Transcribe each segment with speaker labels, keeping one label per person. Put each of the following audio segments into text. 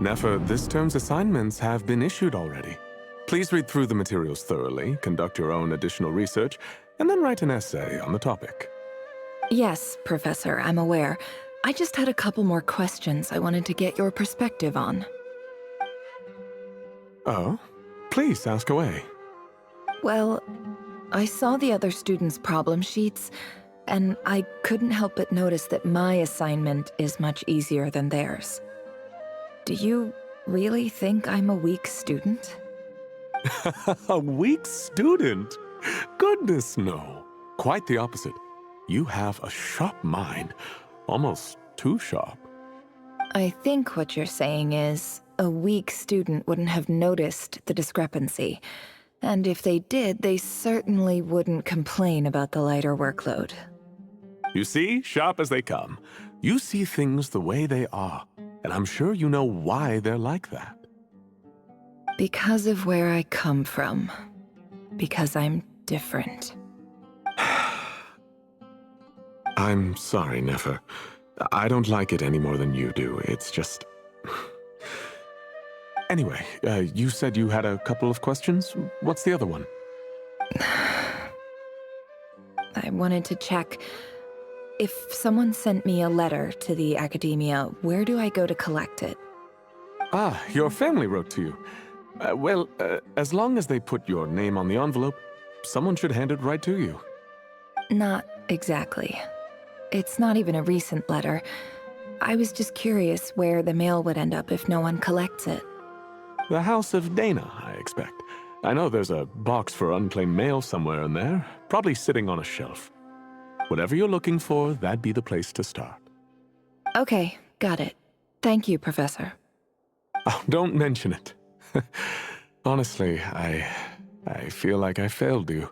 Speaker 1: Nefer, this term's assignments have been issued already. Please read through the materials thoroughly, conduct your own additional research, and then write an essay on the topic.
Speaker 2: Yes, Professor, I'm aware. I just had a couple more questions I wanted to get your perspective on.
Speaker 1: Oh? Please ask away.
Speaker 2: Well, I saw the other students' problem sheets, and I couldn't help but notice that my assignment is much easier than theirs. Do you really think I'm a weak student?
Speaker 1: A weak student? Goodness, no. Quite the opposite. You have a sharp mind, almost too sharp.
Speaker 2: I think what you're saying is, a weak student wouldn't have noticed the discrepancy. And if they did, they certainly wouldn't complain about the lighter workload.
Speaker 1: You see, sharp as they come. You see things the way they are, and I'm sure you know why they're like that.
Speaker 2: Because of where I come from. Because I'm different.
Speaker 1: I'm sorry, Nefer. I don't like it any more than you do. It's just... Anyway, you said you had a couple of questions. What's the other one?
Speaker 2: I wanted to check. If someone sent me a letter to the academia, where do I go to collect it?
Speaker 1: Ah, your family wrote to you. Well, as long as they put your name on the envelope, someone should hand it right to you.
Speaker 2: Not exactly. It's not even a recent letter. I was just curious where the mail would end up if no one collects it.
Speaker 1: The House of Dana, I expect. I know there's a box for unclaimed mail somewhere in there, probably sitting on a shelf. Whatever you're looking for, that'd be the place to start.
Speaker 2: Okay, got it. Thank you, Professor.
Speaker 1: Oh, don't mention it. Honestly, I feel like I failed you.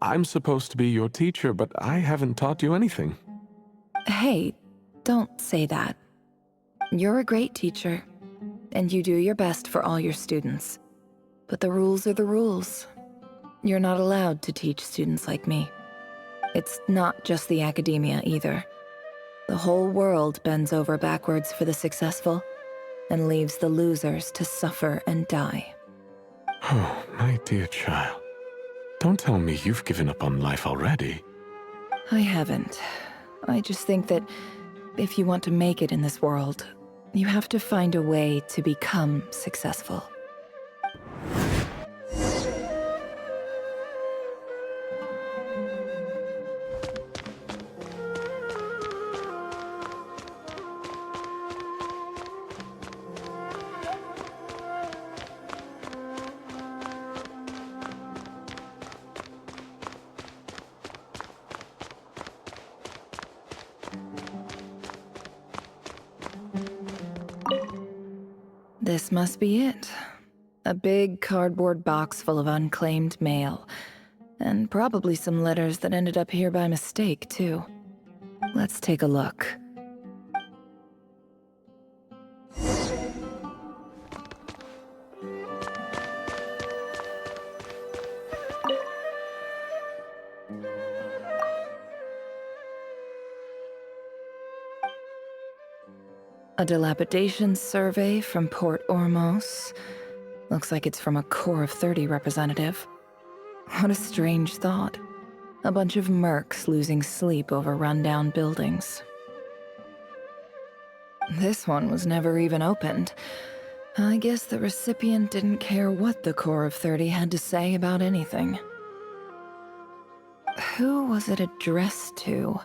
Speaker 1: I'm supposed to be your teacher, but I haven't taught you anything.
Speaker 2: Hey, don't say that. You're a great teacher, and you do your best for all your students. But the rules are the rules. You're not allowed to teach students like me. It's not just the academia either. The whole world bends over backwards for the successful, and leaves the losers to suffer and die.
Speaker 1: Oh, my dear child. Don't tell me you've given up on life already.
Speaker 2: I haven't. I just think that if you want to make it in this world, you have to find a way to become successful. This must be it. A big cardboard box full of unclaimed mail. And probably some letters that ended up here by mistake, too. Let's take a look. A dilapidation survey from Port Ormos. Looks like it's from a Core of 30 representative. What a strange thought. A bunch of mercs losing sleep over rundown buildings. This one was never even opened. I guess the recipient didn't care what the Core of 30 had to say about anything. Who was it addressed to?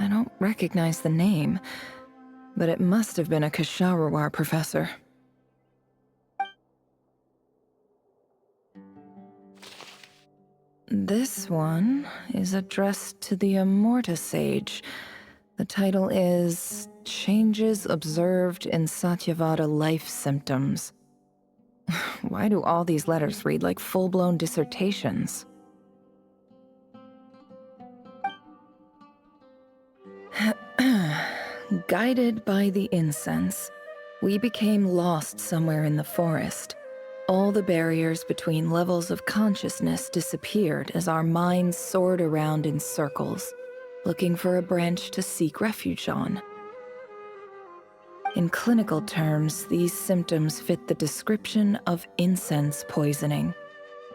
Speaker 2: I don't recognize the name, but it must have been a Kasharawar professor. This one is addressed to the Immorta Sage. The title is Changes Observed in Satyavada Life Symptoms. Why do all these letters read like full-blown dissertations? Guided by the incense, we became lost somewhere in the forest. All the barriers between levels of consciousness disappeared as our minds soared around in circles, looking for a branch to seek refuge on. In clinical terms, these symptoms fit the description of incense poisoning.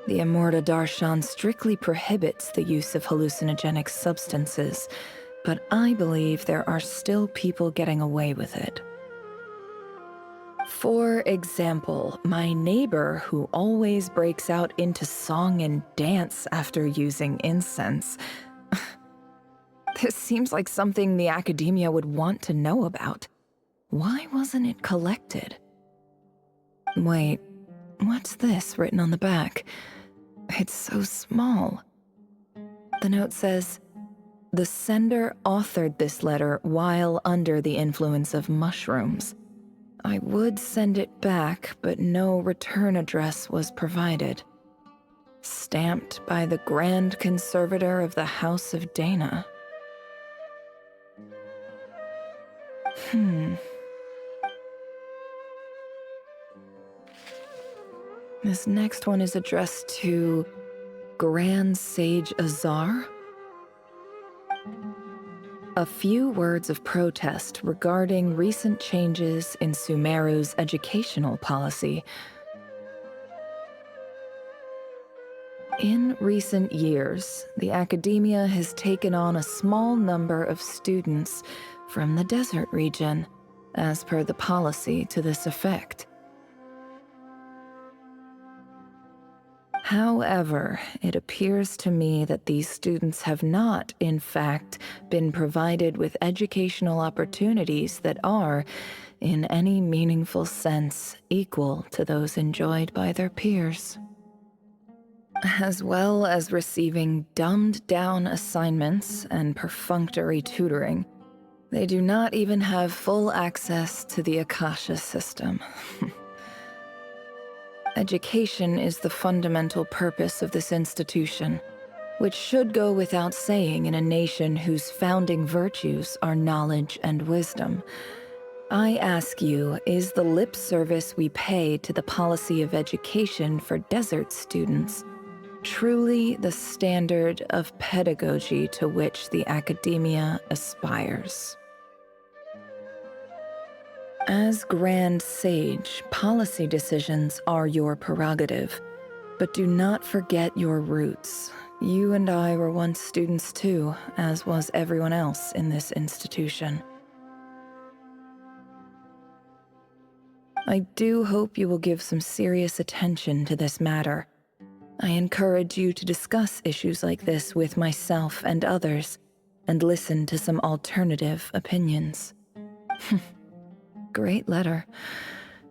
Speaker 2: The Amurta Darshan strictly prohibits the use of hallucinogenic substances, but I believe there are still people getting away with it. For example, my neighbor who always breaks out into song and dance after using incense. This seems like something the academia would want to know about. Why wasn't it collected? Wait, what's this written on the back? It's so small. The note says, "The sender authored this letter while under the influence of mushrooms. I would send it back, but no return address was provided. Stamped by the Grand Conservator of the House of Dana." This next one is addressed to Grand Sage Azar. A few words of protest regarding recent changes in Sumeru's educational policy. In recent years, the academia has taken on a small number of students from the desert region, as per the policy to this effect. However, it appears to me that these students have not, in fact, been provided with educational opportunities that are, in any meaningful sense, equal to those enjoyed by their peers. As well as receiving dumbed-down assignments and perfunctory tutoring, they do not even have full access to the Akasha system. Education is the fundamental purpose of this institution, which should go without saying in a nation whose founding virtues are knowledge and wisdom. I ask you, is the lip service we pay to the policy of education for desert students truly the standard of pedagogy to which the academia aspires? As Grand Sage, policy decisions are your prerogative, but do not forget your roots. You and I were once students too, as was everyone else in this institution. I do hope you will give some serious attention to this matter. I encourage you to discuss issues like this with myself and others, and listen to some alternative opinions. Great letter.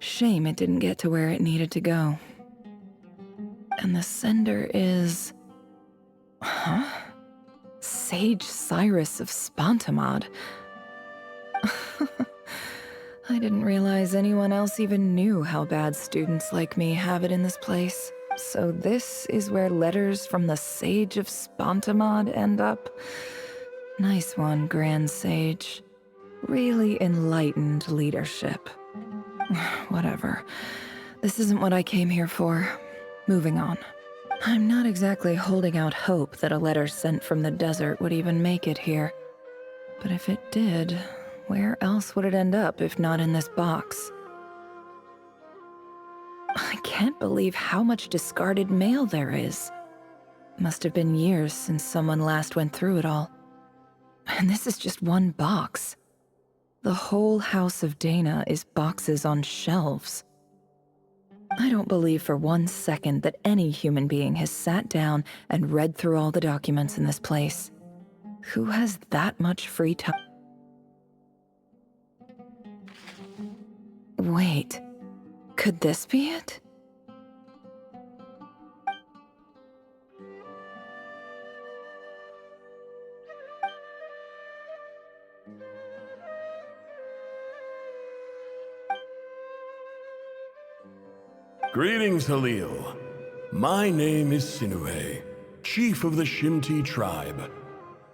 Speaker 2: Shame it didn't get to where it needed to go. And the sender is... Huh? Sage Cyrus of Spontamod. I didn't realize anyone else even knew how bad students like me have it in this place. So this is where letters from the Sage of Spontamod end up? Nice one, Grand Sage. Really enlightened leadership. Whatever. This isn't what I came here for. Moving on. I'm not exactly holding out hope that a letter sent from the desert would even make it here. But if it did, where else would it end up if not in this box? I can't believe how much discarded mail there is. Must have been years since someone last went through it all. And this is just one box. The whole House of Dana is boxes on shelves. I don't believe for 1 second that any human being has sat down and read through all the documents in this place. Who has that much free time? Wait, could this be it?
Speaker 3: Greetings, Halil. My name is Sinue, chief of the Shimti tribe.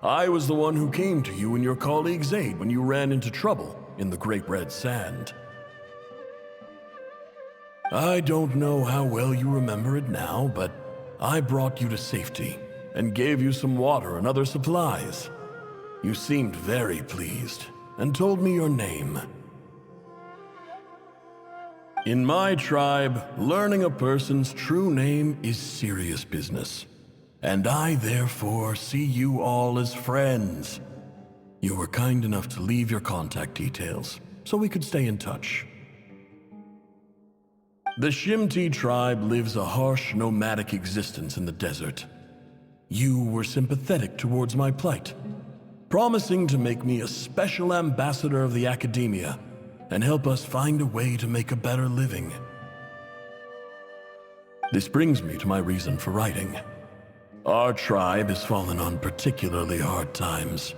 Speaker 3: I was the one who came to you and your colleague's aid when you ran into trouble in the Great Red Sand. I don't know how well you remember it now, but I brought you to safety and gave you some water and other supplies. You seemed very pleased and told me your name. In my tribe, learning a person's true name is serious business. And I therefore see you all as friends. You were kind enough to leave your contact details, so we could stay in touch. The Shimti tribe lives a harsh, nomadic existence in the desert. You were sympathetic towards my plight, promising to make me a special ambassador of the academia and help us find a way to make a better living. This brings me to my reason for writing. Our tribe has fallen on particularly hard times,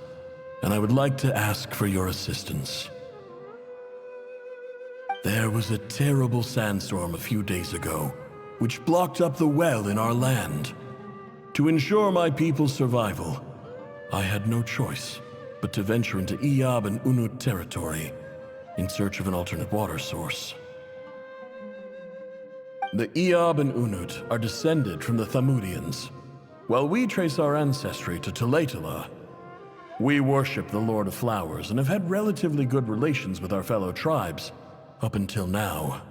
Speaker 3: and I would like to ask for your assistance. There was a terrible sandstorm a few days ago, which blocked up the well in our land. To ensure my people's survival, I had no choice but to venture into Iyab and Unut territory in search of an alternate water source. The Iyab and Unut are descended from the Thamudians, while we trace our ancestry to Tulatala. We worship the Lord of Flowers and have had relatively good relations with our fellow tribes up until now.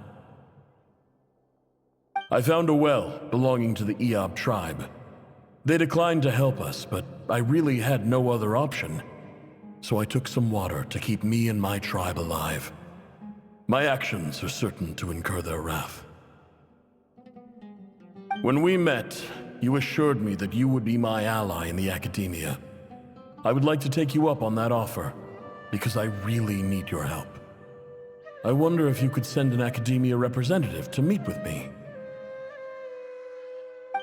Speaker 3: I found a well belonging to the Iyab tribe. They declined to help us, but I really had no other option. So I took some water to keep me and my tribe alive. My actions are certain to incur their wrath. When we met, you assured me that you would be my ally in the academia. I would like to take you up on that offer, because I really need your help. I wonder if you could send an academia representative to meet with me.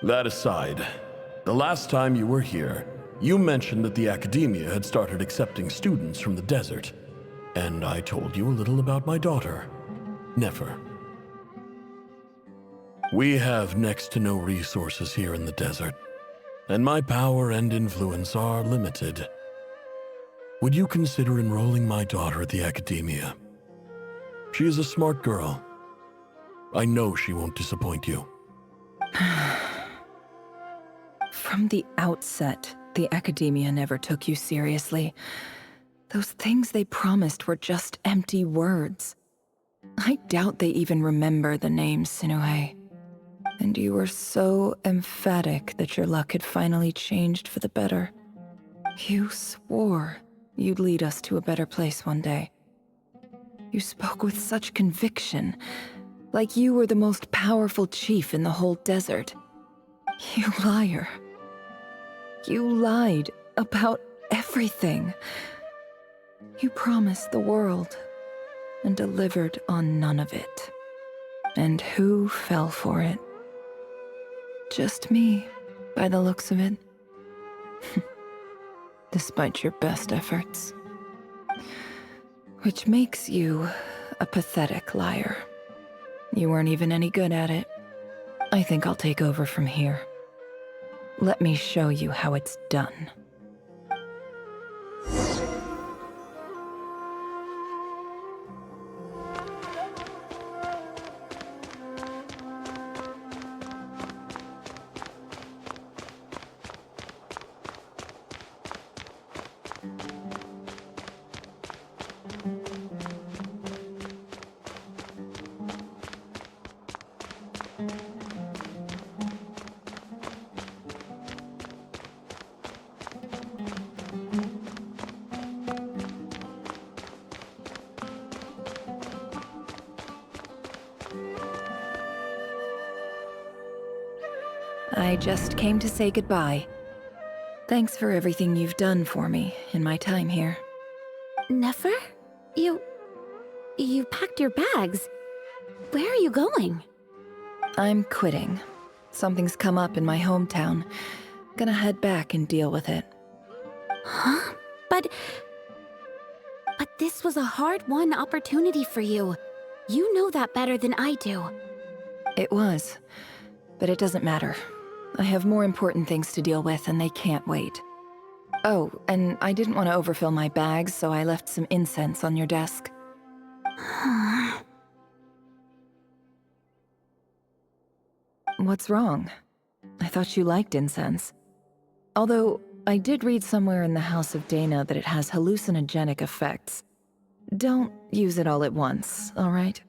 Speaker 3: That aside, the last time you were here, you mentioned that the academia had started accepting students from the desert, and I told you a little about my daughter, Nefer. We have next to no resources here in the desert, and my power and influence are limited. Would you consider enrolling my daughter at the academia? She is a smart girl. I know she won't disappoint you.
Speaker 2: From the outset, the academia never took you seriously. Those things they promised were just empty words. I doubt they even remember the name Sinuhe. And you were so emphatic that your luck had finally changed for the better. You swore you'd lead us to a better place one day. You spoke with such conviction, like you were the most powerful chief in the whole desert. You liar. You lied about everything. You promised the world and delivered on none of it. And who fell for it? Just me, by the looks of it. Despite your best efforts. Which makes you a pathetic liar. You weren't even any good at it. I think I'll take over from here. Let me show you how it's done. I just came to say goodbye. Thanks for everything you've done for me in my time here.
Speaker 4: Nefer? You packed your bags. Where are you going?
Speaker 2: I'm quitting. Something's come up in my hometown. Gonna head back and deal with it.
Speaker 4: Huh? But this was a hard-won opportunity for you. You know that better than I do.
Speaker 2: It was, but it doesn't matter. I have more important things to deal with, and they can't wait. Oh, and I didn't want to overfill my bags, so I left some incense on your desk. What's wrong? I thought you liked incense. Although, I did read somewhere in the House of Dana that it has hallucinogenic effects. Don't use it all at once, all right?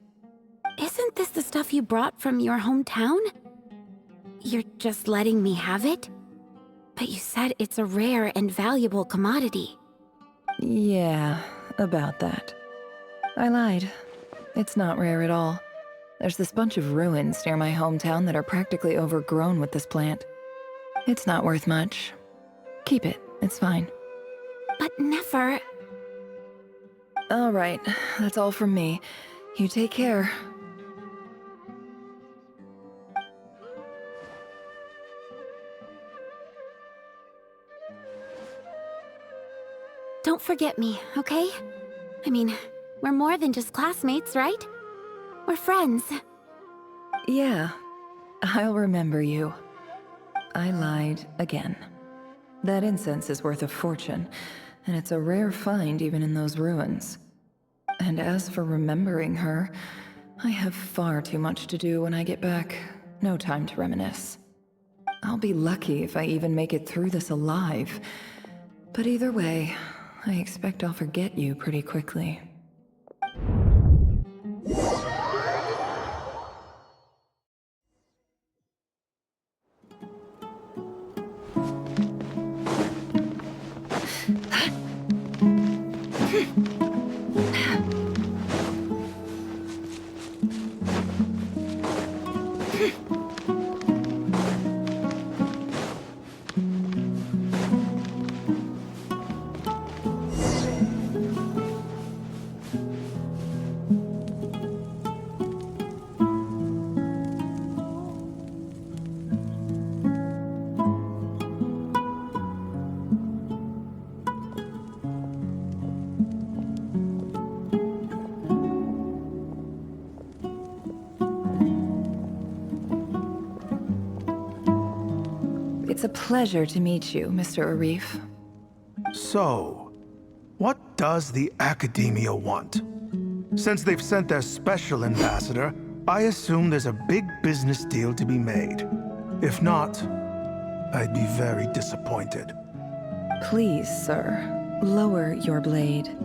Speaker 4: Isn't this the stuff you brought from your hometown? You're just letting me have it? But you said it's a rare and valuable commodity.
Speaker 2: Yeah, about that. I lied. It's not rare at all. There's this bunch of ruins near my hometown that are practically overgrown with this plant. It's not worth much. Keep it, it's fine.
Speaker 4: But never...
Speaker 2: All right, that's all from me. You take care.
Speaker 4: Don't forget me, okay? I mean, we're more than just classmates, right? We're friends.
Speaker 2: Yeah, I'll remember you. I lied again. That incense is worth a fortune, and it's a rare find even in those ruins. And as for remembering her, I have far too much to do when I get back. No time to reminisce. I'll be lucky if I even make it through this alive. But either way, I expect I'll forget you pretty quickly. It's a pleasure to meet you, Mr. Arif.
Speaker 5: So, what does the Academia want? Since they've sent their special ambassador, I assume there's a big business deal to be made. If not, I'd be very disappointed.
Speaker 2: Please, sir, lower your blade.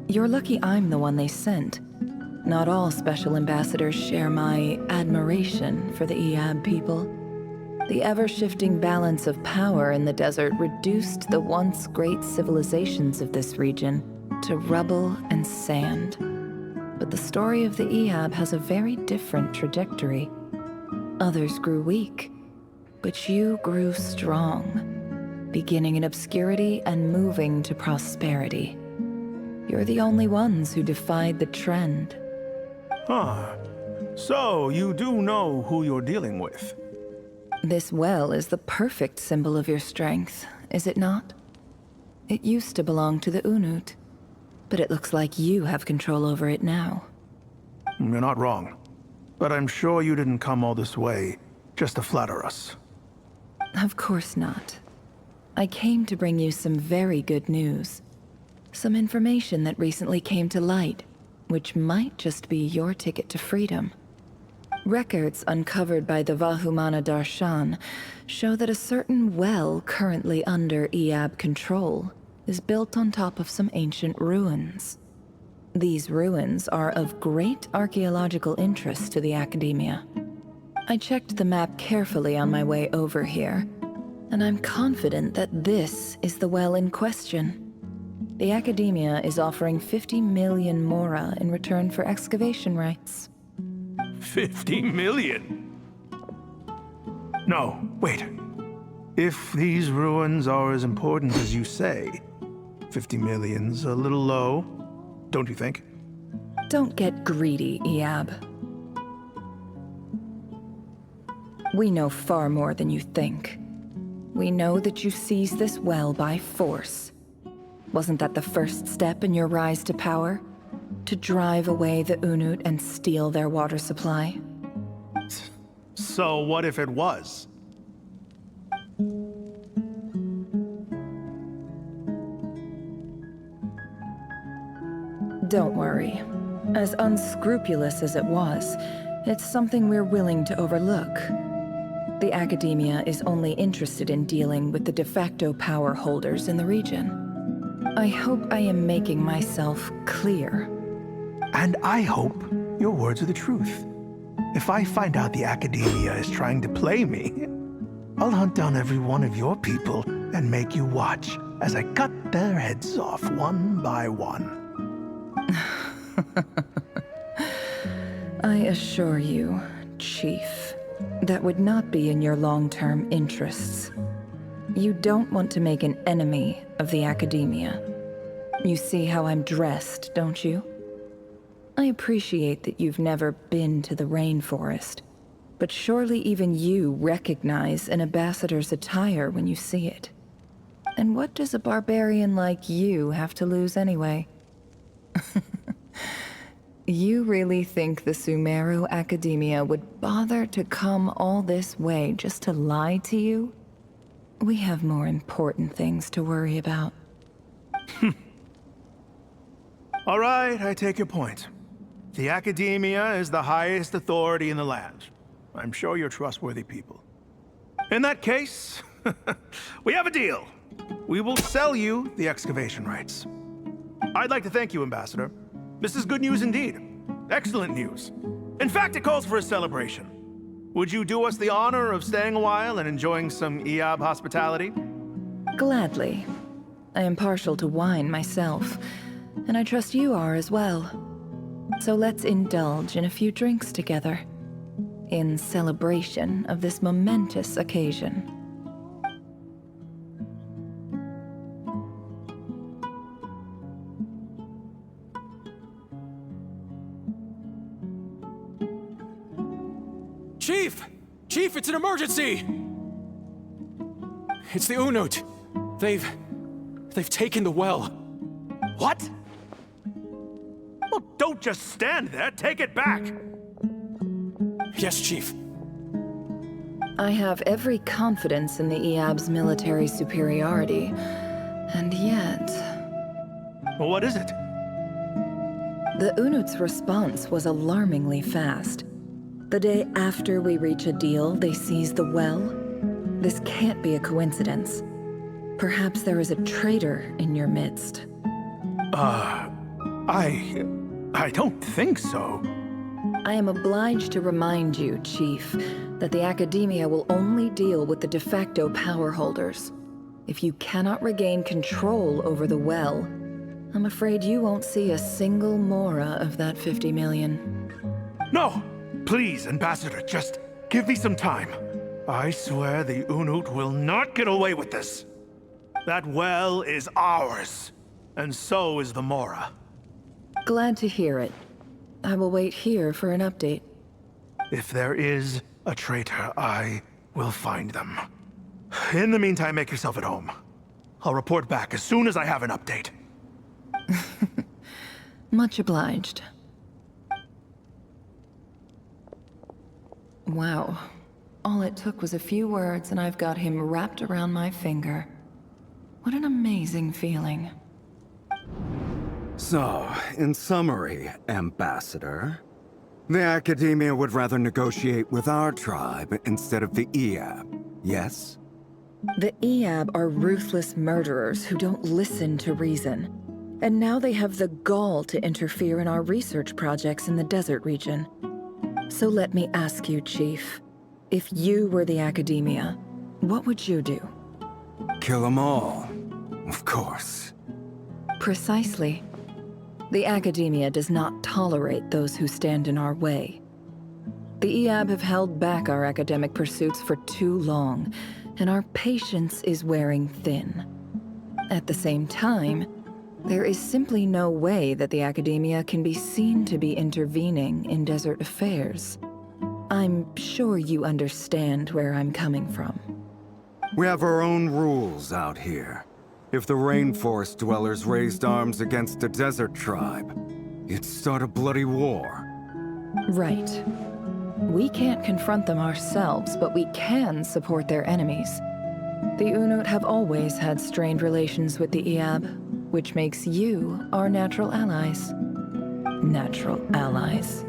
Speaker 2: You're lucky I'm the one they sent. Not all special ambassadors share my admiration for the Iab people. The ever-shifting balance of power in the desert reduced the once great civilizations of this region to rubble and sand. But the story of the Iab has a very different trajectory. Others grew weak, but you grew strong, beginning in obscurity and moving to prosperity. You're the only ones who defied the trend.
Speaker 5: Huh. So, you do know who you're dealing with?
Speaker 2: This well is the perfect symbol of your strength, is it not? It used to belong to the Unut, but it looks like you have control over it now.
Speaker 5: You're not wrong. But I'm sure you didn't come all this way just to flatter us.
Speaker 2: Of course not. I came to bring you some very good news. Some information that recently came to light, which might just be your ticket to freedom. Records uncovered by the Vahumana Darshan show that a certain well currently under Iab control is built on top of some ancient ruins. These ruins are of great archaeological interest to the Academia. I checked the map carefully on my way over here, and I'm confident that this is the well in question. The Academia is offering 50 million mora in return for excavation rights.
Speaker 5: 50 million? No, wait. If these ruins are as important as you say, 50 million's a little low, don't you think?
Speaker 2: Don't get greedy, Iab. We know far more than you think. We know that you seized this well by force. Wasn't that the first step in your rise to power? To drive away the Unut and steal their water supply?
Speaker 5: So what if it was?
Speaker 2: Don't worry. As unscrupulous as it was, it's something we're willing to overlook. The Academia is only interested in dealing with the de facto power holders in the region. I hope I am making myself clear.
Speaker 5: And I hope your words are the truth. If I find out the Academia is trying to play me, I'll hunt down every one of your people and make you watch as I cut their heads off one by one.
Speaker 2: I assure you, Chief, that would not be in your long-term interests. You don't want to make an enemy of the Academia. You see how I'm dressed, don't you? I appreciate that you've never been to the rainforest, but surely even you recognize an ambassador's attire when you see it. And what does a barbarian like you have to lose anyway? You really think the Sumeru Academia would bother to come all this way just to lie to you? We have more important things to worry about.
Speaker 5: All right, I take your point. The Academia is the highest authority in the land. I'm sure you're trustworthy people. In that case, we have a deal. We will sell you the excavation rights. I'd like to thank you, Ambassador. This is good news indeed. Excellent news. In fact, it calls for a celebration. Would you do us the honor of staying a while and enjoying some Eob hospitality?
Speaker 2: Gladly. I am partial to wine myself, and I trust you are as well. So let's indulge in a few drinks together, in celebration of this momentous occasion.
Speaker 6: Chief! Chief, it's an emergency! It's the Unut. They've taken the well.
Speaker 5: What? Well, don't just stand there. Take it back.
Speaker 6: Yes, Chief.
Speaker 2: I have every confidence in the Eob's military superiority, and yet...
Speaker 5: Well, what is it?
Speaker 2: The Unut's response was alarmingly fast. The day after we reach a deal, they seize the well. This can't be a coincidence. Perhaps there is a traitor in your midst.
Speaker 5: I don't think so.
Speaker 2: I am obliged to remind you, Chief, that the Academia will only deal with the de facto power holders. If you cannot regain control over the well, I'm afraid you won't see a single mora of that 50 million.
Speaker 5: No! Please, Ambassador, just give me some time. I swear the Unut will not get away with this. That well is ours, and so is the Mora.
Speaker 2: Glad to hear it. I will wait here for an update.
Speaker 5: If there is a traitor, I will find them. In the meantime, make yourself at home. I'll report back as soon as I have an update.
Speaker 2: Much obliged. Wow. All it took was a few words and I've got him wrapped around my finger. What an amazing feeling.
Speaker 7: So, in summary, Ambassador, the Academia would rather negotiate with our tribe instead of the Eob, yes?
Speaker 2: The Eob are ruthless murderers who don't listen to reason. And now they have the gall to interfere in our research projects in the desert region. So let me ask you, Chief. If you were the Academia, what would you do?
Speaker 7: Kill them all, of course.
Speaker 2: Precisely. The Academia does not tolerate those who stand in our way. The Eob have held back our academic pursuits for too long, and our patience is wearing thin. At the same time, there is simply no way that the Academia can be seen to be intervening in desert affairs. I'm sure you understand where I'm coming from.
Speaker 7: We have our own rules out here. If the rainforest dwellers raised arms against a desert tribe, it'd start a bloody war.
Speaker 2: Right. We can't confront them ourselves, but we can support their enemies. The Unut have always had strained relations with the Eob, which makes you our natural allies. Natural allies.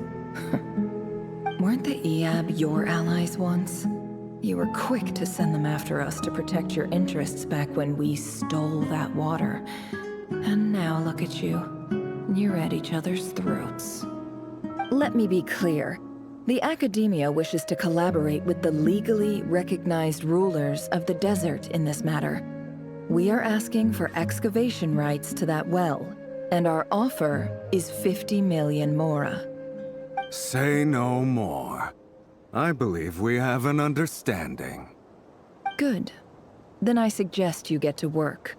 Speaker 2: Weren't the Eob your allies once? You were quick to send them after us to protect your interests back when we stole that water. And now look at you. You're at each other's throats. Let me be clear. The Academia wishes to collaborate with the legally recognized rulers of the desert in this matter. We are asking for excavation rights to that well, and our offer is 50 million mora.
Speaker 7: Say no more. I believe we have an understanding.
Speaker 2: Good. Then I suggest you get to work.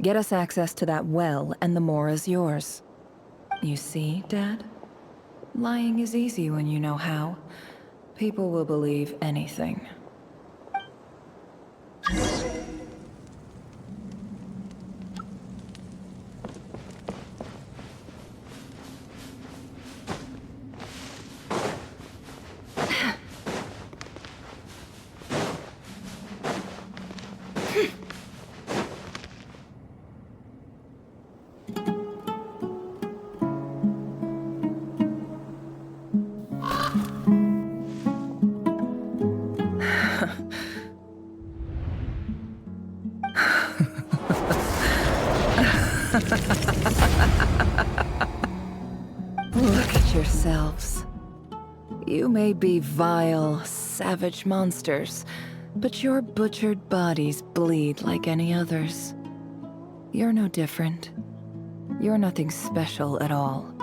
Speaker 2: Get us access to that well, and the mora's yours. You see, Dad? Lying is easy when you know how. People will believe anything. Look at yourselves. You may be vile, savage monsters, but your butchered bodies bleed like any others. You're no different. You're nothing special at all.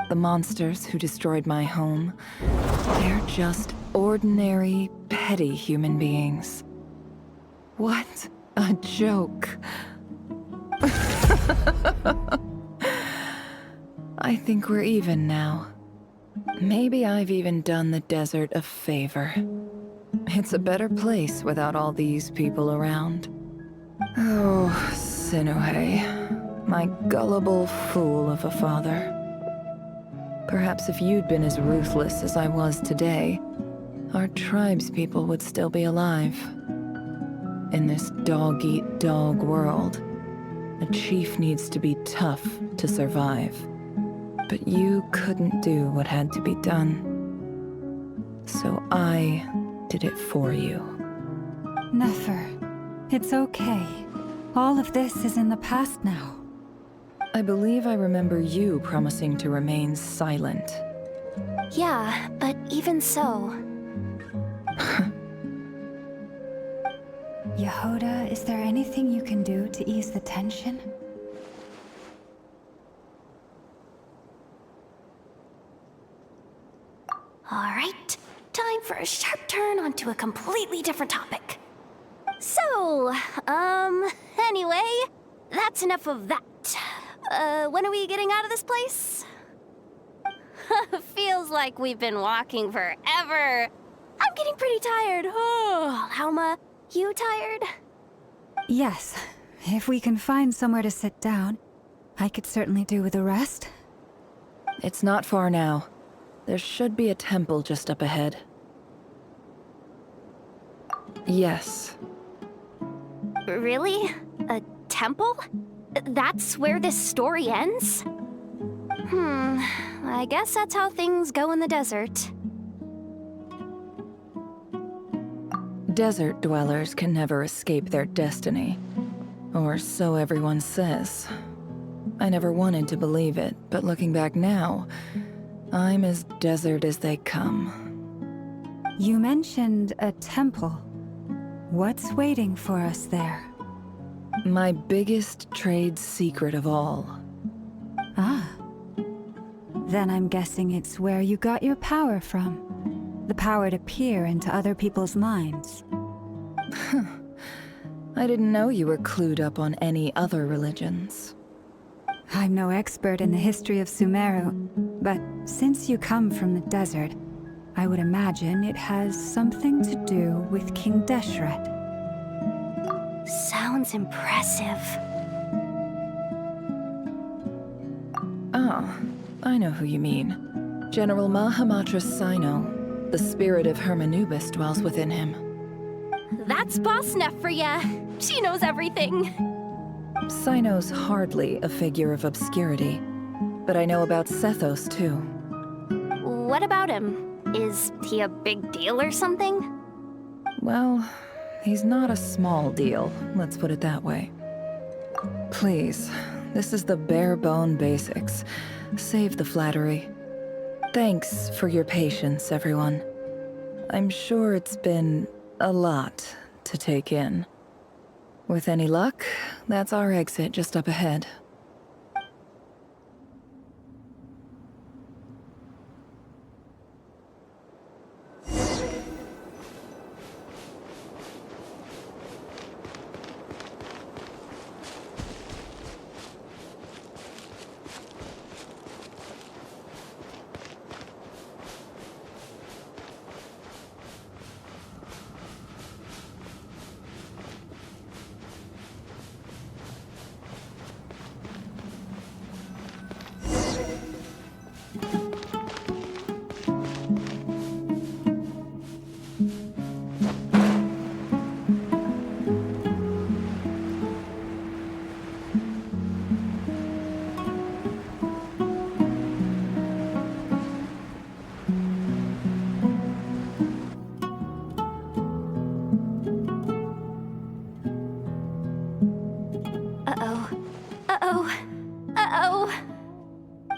Speaker 2: The monsters who destroyed my home, they're just ordinary, petty human beings. What a joke. I think we're even now. Maybe I've even done the desert a favor. It's a better place without all these people around. Oh, Sinuhe, my gullible fool of a father. Perhaps if you'd been as ruthless as I was today, our tribespeople would still be alive. In this dog-eat-dog world, a chief needs to be tough to survive. But you couldn't do what had to be done. So I did it for you.
Speaker 8: Nefer, it's okay. All of this is in the past now.
Speaker 2: I believe I remember you promising to remain silent.
Speaker 4: Yeah, but even so...
Speaker 8: Yehoda, is there anything you can do to ease the tension?
Speaker 4: Alright, time for a sharp turn onto a completely different topic. So, anyway, that's enough of that. When are we getting out of this place? Feels like we've been walking forever. I'm getting pretty tired. Oh, Alma, you tired?
Speaker 8: Yes. If we can find somewhere to sit down, I could certainly do with a rest.
Speaker 2: It's not far now. There should be a temple just up ahead. Yes.
Speaker 4: Really? A temple? That's where this story ends? I guess that's how things go in the desert.
Speaker 2: Desert dwellers can never escape their destiny. Or so everyone says. I never wanted to believe it, but looking back now, I'm as desert as they come.
Speaker 8: You mentioned a temple. What's waiting for us there?
Speaker 2: My biggest trade secret of all.
Speaker 8: Ah. Then I'm guessing it's where you got your power from. The power to peer into other people's minds.
Speaker 2: I didn't know you were clued up on any other religions.
Speaker 8: I'm no expert in the history of Sumeru, but since you come from the desert, I would imagine it has something to do with King Deshret.
Speaker 4: Sounds impressive.
Speaker 2: Ah, I know who you mean. General Mahamatra Sino. The spirit of Hermanubis dwells within him.
Speaker 4: That's Boss Neff for ya. She knows everything.
Speaker 2: Sino's hardly a figure of obscurity, but I know about Sethos too.
Speaker 4: What about him? Is he a big deal or something?
Speaker 2: Well, he's not a small deal, let's put it that way. Please, this is the bare bone basics. Save the flattery. Thanks for your patience, everyone. I'm sure it's been a lot to take in. With any luck, that's our exit just up ahead.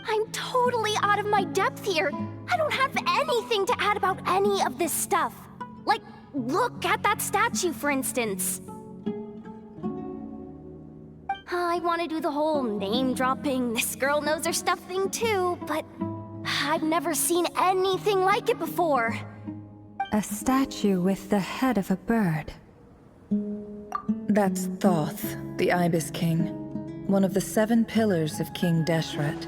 Speaker 4: I'm totally out of my depth here. I don't have anything to add about any of this stuff. Like, look at that statue, for instance. I want to do the whole name-dropping, this girl knows her stuff thing too, but I've never seen anything like it before.
Speaker 8: A statue with the head of a bird.
Speaker 2: That's Thoth, the Ibis King, one of the 7 pillars of King Deshret.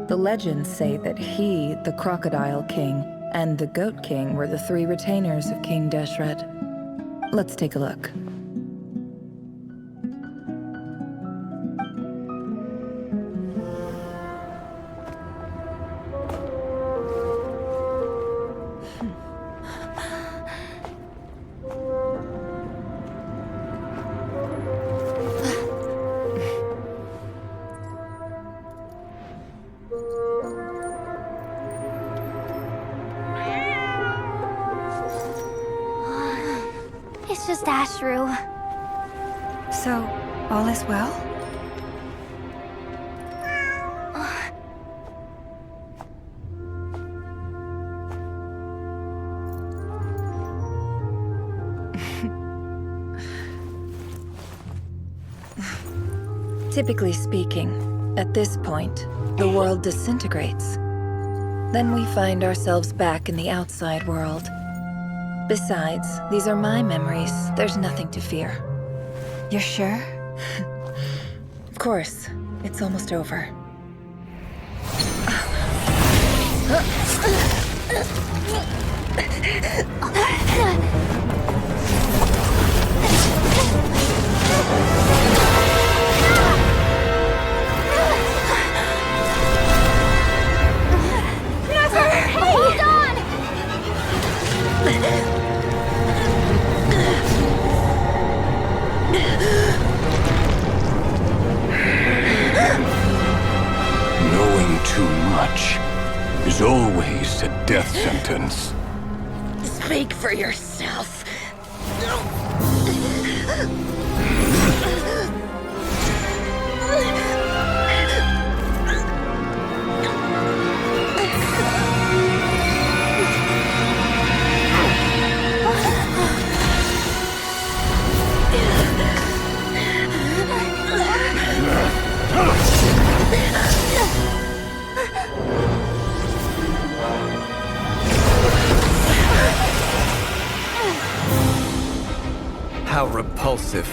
Speaker 2: The legends say that he, the Crocodile King, and the Goat King were the 3 retainers of King Deshret. Let's take a look.
Speaker 4: It's just Ashru.
Speaker 8: So, all is well?
Speaker 2: Typically speaking, at this point, the world disintegrates. Then we find ourselves back in the outside world. Besides, these are my memories. There's nothing to fear.
Speaker 8: You're sure?
Speaker 2: Of course. It's almost over.
Speaker 4: Hold on!
Speaker 9: Knowing too much is always a death sentence.
Speaker 2: Speak for yourself.
Speaker 6: How repulsive.